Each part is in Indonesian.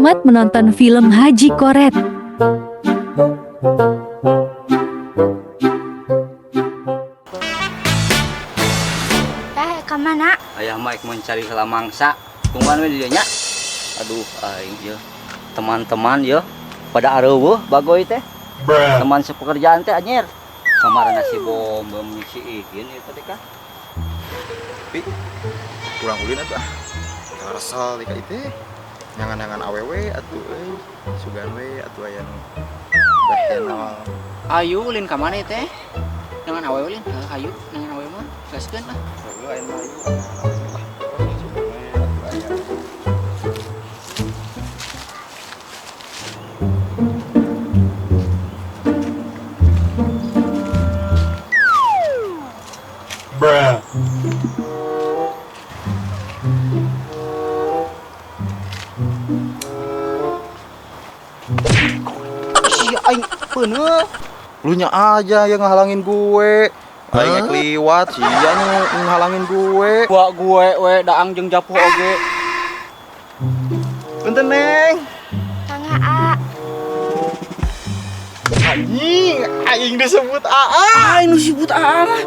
Selamat menonton film Haji Koret. Kemana? Ayah Mike mencari heula mangsa. Tungguan we di dieu nya. Aduh, aing ieu. Teman-teman ieu pada areueuh bagoy teh. Teman sepekerjaan teh anjir. Samarana si bom si ihin ieu teh kan. Tapi kurang ulin atuh. Resel di itu. Nyangan-nyangan awewe atuh euy. Sugan we atuh aya nu behenol. Ayu ulin ka mana teh? Dengan awewe ulin, ayu dengan awewe mah gaskeun lah. Heueuh aya nu ayu. Sugan we atuh aya. Bruh. Si aing beuneuh. Lu nya aja yang ngehalangin gue. Aing kliwat sia nu ngehalangin gue. Gua gue we daang jeung japuh oge. Punten Neng. Kang A. Anjing, aing disebut AA. Aing nu disebut AA mah.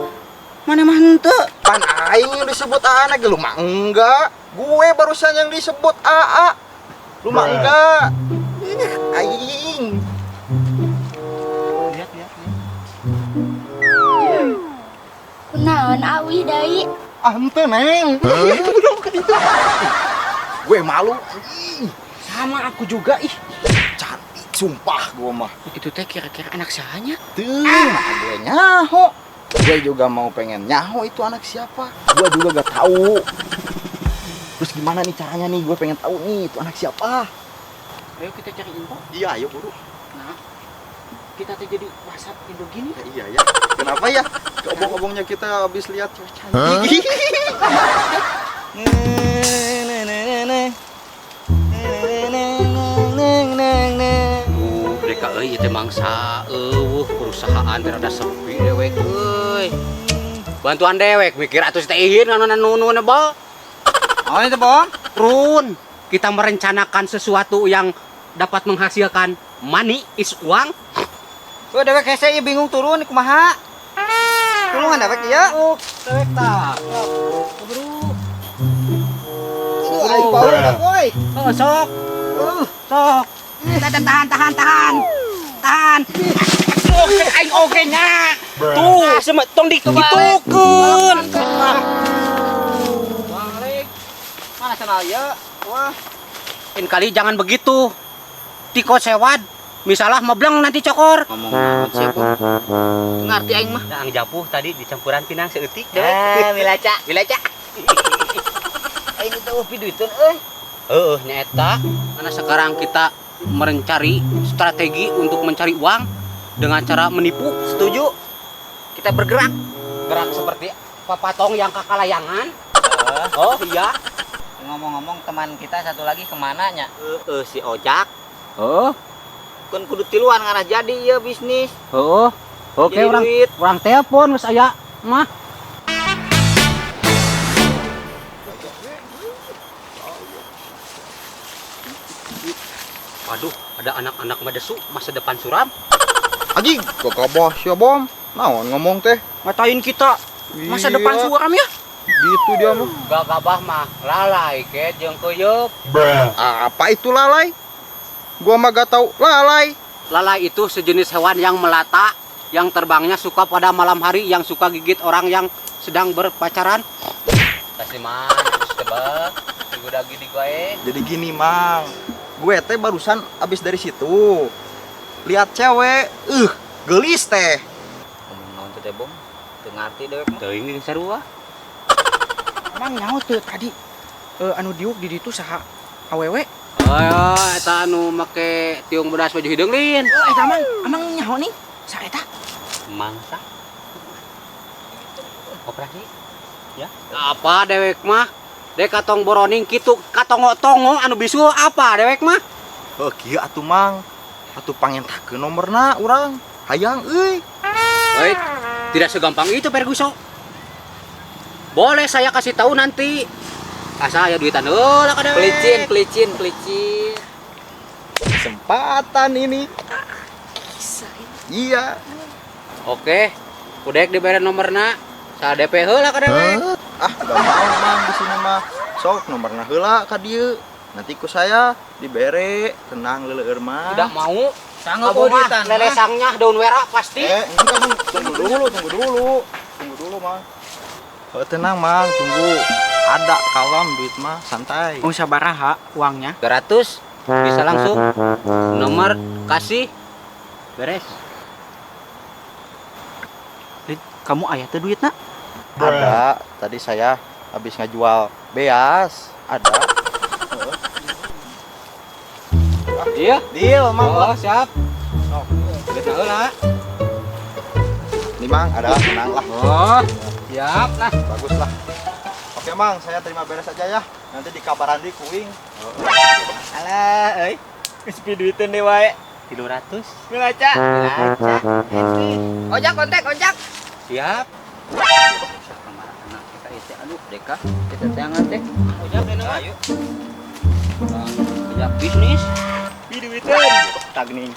Mana mah henteu. Pan aing yang disebut AA ge lu mah enggak. Gue barusan yang disebut AA. Lu mah enggak. Aing. Lihat. Kunaon awi deui? Ah henteu Neng. Gue malu. Anjing. Sama aku juga ih. Cantik sumpah gue mah. Itu teh kira-kira anak sahanya? Tuh, maka gue nyaho. Gue juga mau pengen nyaho itu anak siapa. Gue juga gak tahu. Terus gimana nih caranya nih? Gue pengen tahu nih itu anak siapa. Ayo kita cari info. Iya, ayo buru. Nah, kita teh jadi WhatsApp Indo gini. Ya, iya ya. Kenapa ya? Keobong-obongnya kita habis lihat cewek cantik. Mereka euy ieu teh mangsa eueuh perusahaan teh rada sepi dewek euy. Bantuan dewek mikir atuh teh ihin nunu ba. Oh itu bom. Run. Kita merencanakan sesuatu yang dapat menghasilkan money is uang. Tuh dewek hese ieu bingung turun kumaha? Tulungan dewek ieu. Dewek tah. Itu aing power dah boy. Oh, sok. Sok. Tahan. Tahan. Oke, aing oge nya. Tuh, tong dikitukeun. Balik. Mana cenah ieu? Wah, Lain kali jangan begitu. Tiko sewad. Misalah mebleng nanti cokor. Ngomong naon sih Bom? Ngerti aing mah. Daang japuh tadi dicampuran pinang seeutik Milaca. aing tuh piduiteun euy. Heeh nyaeta. Karena sekarang kita mencari strategi untuk mencari uang dengan cara menipu. Setuju? Kita bergerak. Gerak seperti papatong yang kakalayangan. Oh iya. Ngomong-ngomong teman kita satu lagi kemana nya? Si Ojak. Oh, Kan kudu tiluan ngarah jadi ieu bisnis. Oh. Oke Jadi orang duit. orang telepon geus aya mah. Waduh, ada anak-anak madesu masa depan suram. Anjing, kok kabah sia bom. Naon ngomong teh? Ngatain kita masa depan Iya. suram ya. Gitu dia mah. gagabah mah lalai ke jeung keuyeub. Bruh. Apa itu lalai? Gua mah gak tahu lalai. Lalai itu sejenis hewan yang melata, yang terbangnya suka pada malam hari, yang suka gigit orang yang sedang berpacaran. Kasih man, geus tebak. Udah gini gue. Jadi gini, Mang. Gue teh barusan abis dari situ. Lihat cewek, gelis teh. Ngomong naon teh Bom? Teu ngarti deuh. Teuing sarua. Emang nyaho tuh tadi anu diuk di ditu saha awewe? Ayo, eta anu make tiung bedas baju hideung lin. Eta emang nyaho nih? Saha eta? Mangsa. Operasi. Ya. Apa dewek mah? Dek katong boroning kitu katongo-tongo anu bisu apa dewek mah? Oh, kieu atuh, Mang. Atuh pangentakeun nomorna urang. Hayang euy. Baik, tidak segampang itu Perguso. Boleh saya kasih tahu nanti. Asa aya duitan heula ka dewek. Pelicin. kesempatan ini. Iya. Oke, kudek diberi nomorna. Sa DP heula ka dewe. Ah, gak mau mang di sini mah. Sok nomorna heula ka dieu. Nanti ku saya dibere, tenang leleur mah. Tidak mau. Sanggup Kamu mah duitan, lelesangnya daun wera pasti. Enggak mang, tunggu dulu mang. Tenang mang, tunggu. Ada kalem duit mah, santai. Oh sabaraha uangnya? 300 bisa langsung. Nomor kasih. Beres. Lid, kamu aya teh duitna? Ada, tadi saya habis ngejual beas. Ada. Iya. Deal mang. Oh, siap. Sok. Duitna heula. Nih mang, ada, tenang lah. Oh, siap lah. Bagus lah. Oke mang, saya terima beres aja ya. Nanti dikabaran di kuing. Alah, euy. Geus pi duiteun deui wae. 300. Ngaca. Ojak kontak, ojak. Siap. Kamar anak kita itu aduh deka kita tangan teh. Ojak deh nama. Ayo. Sejak bisnis Pi duiteun. Tagning.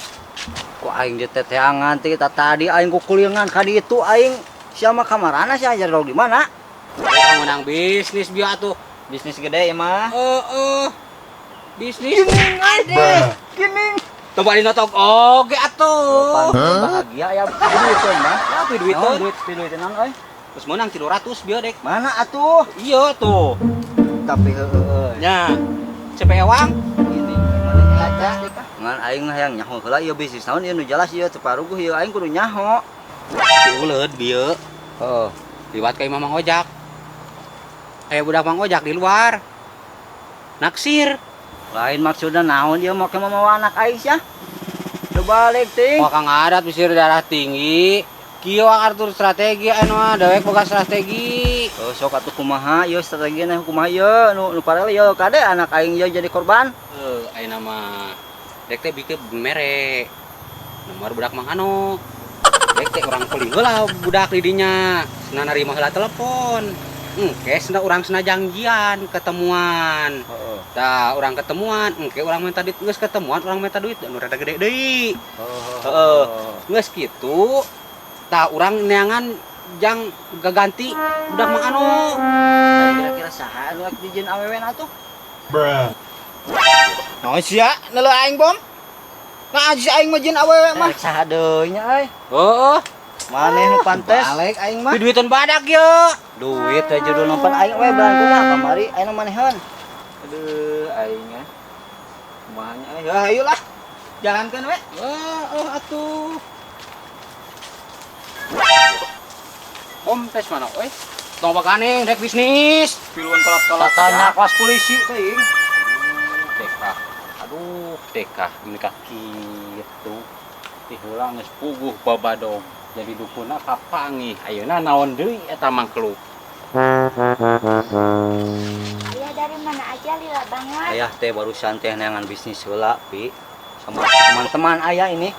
ku aing di teteangan teh tadi aing ku kuliengan ka ditu aing siapa kamarana sih ajar di mana? Kamu menang bisnis biar tuh. Bisnis gede ya mah. Bisnis. Kining. Coba dinotok oge atuh. Bahagia ya duitun mah. Tapi Duit duitun. duit naon euy? Terus menang 300 biar dek. Mana atuh? Iya tuh. Tapi heueuy. Nya. Cepet ewang. Ini mana ngaca deka? Ngan aing hayang nyaho heula ieu bisnis naon ieu nu jelas ieu teu paruguh ieu aing kudu nyaho. Si uleud bieu. Heeh. Liwat ka imah Mang Ojak. Kayak budak Mang Ojak di luar. Naksir. Lain maksudnya naon dia mau ke mama anak Aisyah. Coba balik ting. Wah Kang Adat pisir darah tinggi. Kieu atur strategi anu mah dewek boga strategi. Oh, sok atuh kumaha ieu strategina kumaha ieu nu parel ieu kade anak aing ieu jadi korban. Ayeuna mah dek teh bikeun mere. Nomor budak Mang Anu. Dek teh urang paling heula budak di dinya. Cenah narima heula telepon. Engke cenah urang cenah janjian ketemuan. Heeh. Tah urang ketemuan, engke urang minta duit geus ketemuan urang minta duit anu rada gede deui. Heeh. Geus kitu tah urang neangan jang gaganti budak Mang Anu. Kira-kira saha anu dijieun awewe atuh? Naon sia? Neuleuh aing bom. Ngaji aing mah jieun awewe mah. Saha deui nya euy. Heeh. Maneh nu pantes. Balik aing mah. Duitan badak ye. Duit teh judul nonton aing we belan kumaha kamari ayeuna manehan. Aduh aing nya. Kumaha nya euy? Ya ayolah. Jalankeun we. Atuh. Om tes mana euy? Tong bakaneng rek bisnis. Piluan kalap-kalap. Tanya kelas polisi teuing. Teka. Aduh, teka ini kaki itu. Ih heula geus puguh babadog. Jadi dukuna kapangi. Ayeuna naon deui eta mangkluk. Ayah dari mana aja lila banget. Ayah teh barusan teh neangan bisnis heula pi sama teman-teman ayah ini.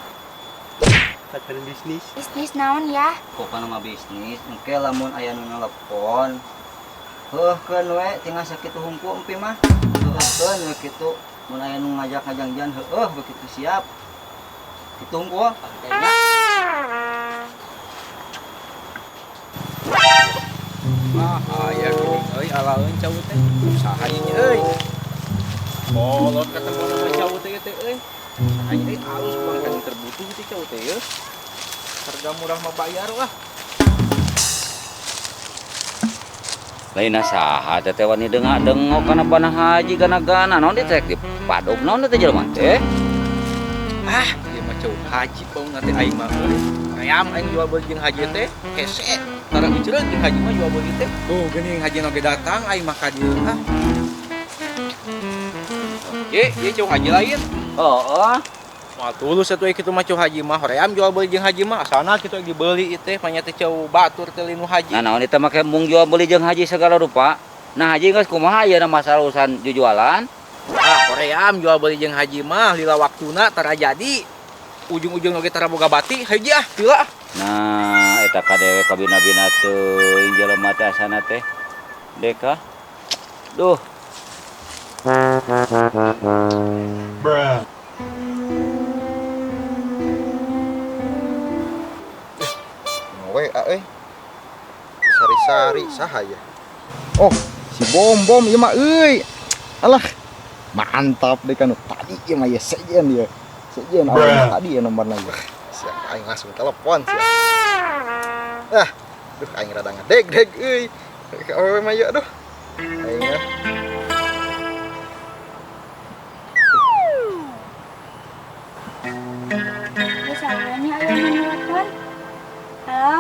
Pacaran bisnis. Bisnis naon ya? Pokoknya nama bisnis, engke lamun aya nu nelpon. Heuhkeun we tinggal sakitu hungku empi mah. Heuhkeun we kitu. Mun aya nu ngajak-ngajak heueuh begitu siap. Kitu hungku kayaknya. Aya gini euy alaeun cawut teh. Saha ieu euy? Bolot ketemu sama cawut teh euy. Saha ieu alus bangkan terbutuh teh cawut teh ya. Harga murah mah bayar lah. Lain saha teh teh wani dengok kana panah haji gana-gana naon ditrek di padog naon teh jelema teh. Ah, ieu mah cawut haji pong ngate aing mah euy. Ayam aing jual beli jeung haji teh hese. Tara bicereun jeung haji mah jual beli teh. Oh, geuning haji oge datang aing mah ka dieu ah. Ye cawut haji lain. Heeh. Mah tulus atuh kitu mah cawut haji mah hoream jual beli jeung haji mah asalna kitu lagi beuli ieu teh nya teh cawut batur teh linu haji. Nah naon eta make mung jual beli jeung haji segala rupa. Nah haji geus kumaha ieu masalah urusan jujualan. Ah, hoream jual beli jeung haji mah lila waktuna tara jadi. Ujung-ujung oge tara boga bati haji ah tila. Nah eta kadewe kabina-bina teuing jelema teh asana teh. Deka. Duh. Saha ya? Oh, si Bom ieu mah euy. Alah, mantap deh kan tadi ieu mah ya sejen dia. Sejen awal tadi ya nomorna ya. Siap aing langsung telepon siap. Duh aing rada ngedeg euy. Ka awewe mah ya aduh. Aing ya. Ya salahnya ayah menelpon. Halo,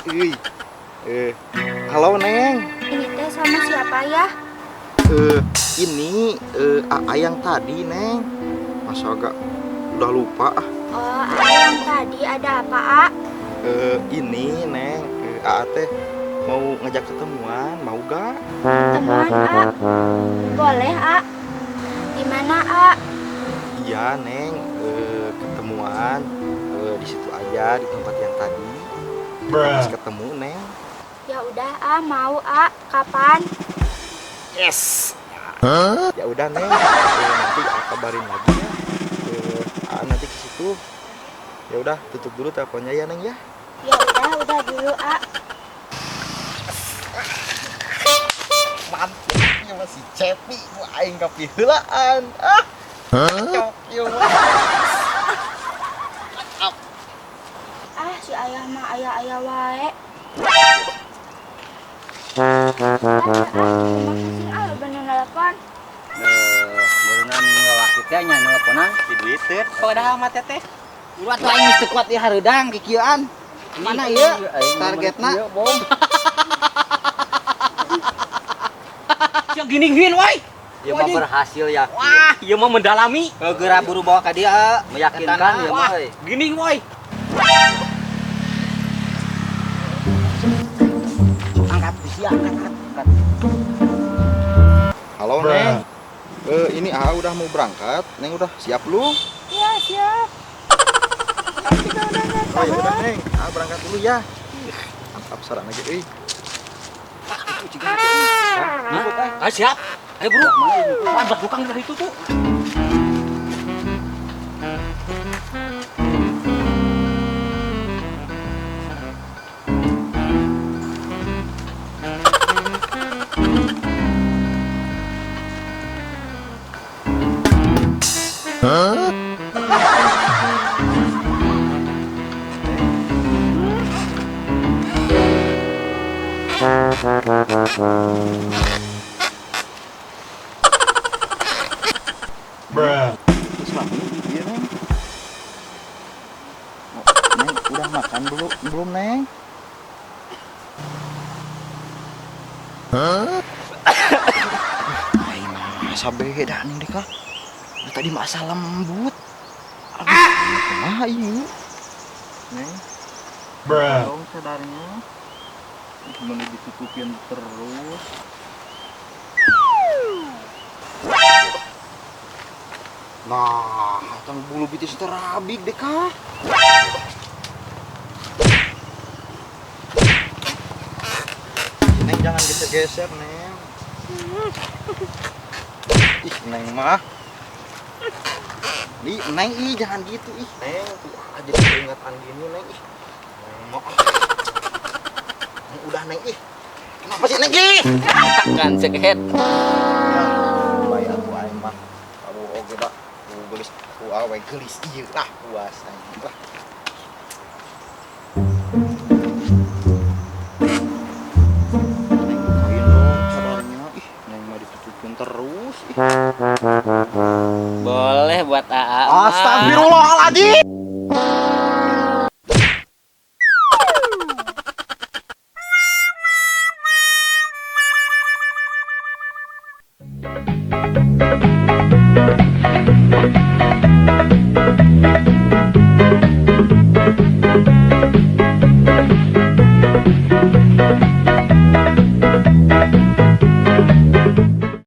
Euy. Halo Neng. ini teh sama siapa ya? Ini ayang tadi Neng. Masa agak udah lupa ah. Oh, ayah yang tadi ada apa, A? Ini Neng, teh mau ngajak ketemuan, mau gak? Temuan, A? Boleh, A? Di mana, A? Iya Neng, ketemuan di situ aja di tempat yang tadi. Pas ketemu Neng. Ya udah, A, mau, A. Kapan? Yes. Ya udah Neng, nanti kabarin lagi ya. Nanti ke situ. Ya udah, tutup dulu teleponnya ya Neng ya. Ya udah dulu, A. Mantapnya masih cepi, gua aing kapiheulaan. Cok, yuk. Ah, si ayah mah ayah wae. Terima kasih, bener nelpon. Berenang ngelaki teh nya nelponan Di duit teh. kok ada amat teh. Urat lain geus teu kuat di hareudang kikieuan. Mana ieu targetna? Bom. Siang giniin woi. Ieu mah berhasil ya. Wah, ieu mah mendalami. Geura buru bawa ka dia meyakinkan ieu mah Wah, euy. gini woi. Angkat bisi angkat. Halo Neng. Ini udah mau berangkat. Neng udah siap lu? Iya, siap. Oh ya udah Neng, berangkat dulu ya. Mantap saran aja euy. Ah, siap. Ayo buru. Mana tukang dari itu tuh. Terus lagi iya Neng. Neng udah makan dulu belum Neng? Aing masa beda nih deh kak. Tadi masa lembut. Aduh, kumaha ieu? Neng. Dong sadarnya. Gimana ditutupin terus? Nah, tang bulu bitis terabik deh kak. Neng jangan geser-geser Neng. Ih Neng mah. Neng jangan gitu ih. Neng tuh aja peringatan gini Neng ih. Neng mah. Neng udah Neng ih. Kenapa sih Neng ih? Kan sekehet. Bayar ku aing mah. Abu oge dah. Ku gelis ku awe gelis ieu lah puas aing lah. Neng bukain dong sadarnya ih. Neng mah ditutupin terus ih. Boleh buat AA. mah. Astagfirullahaladzim.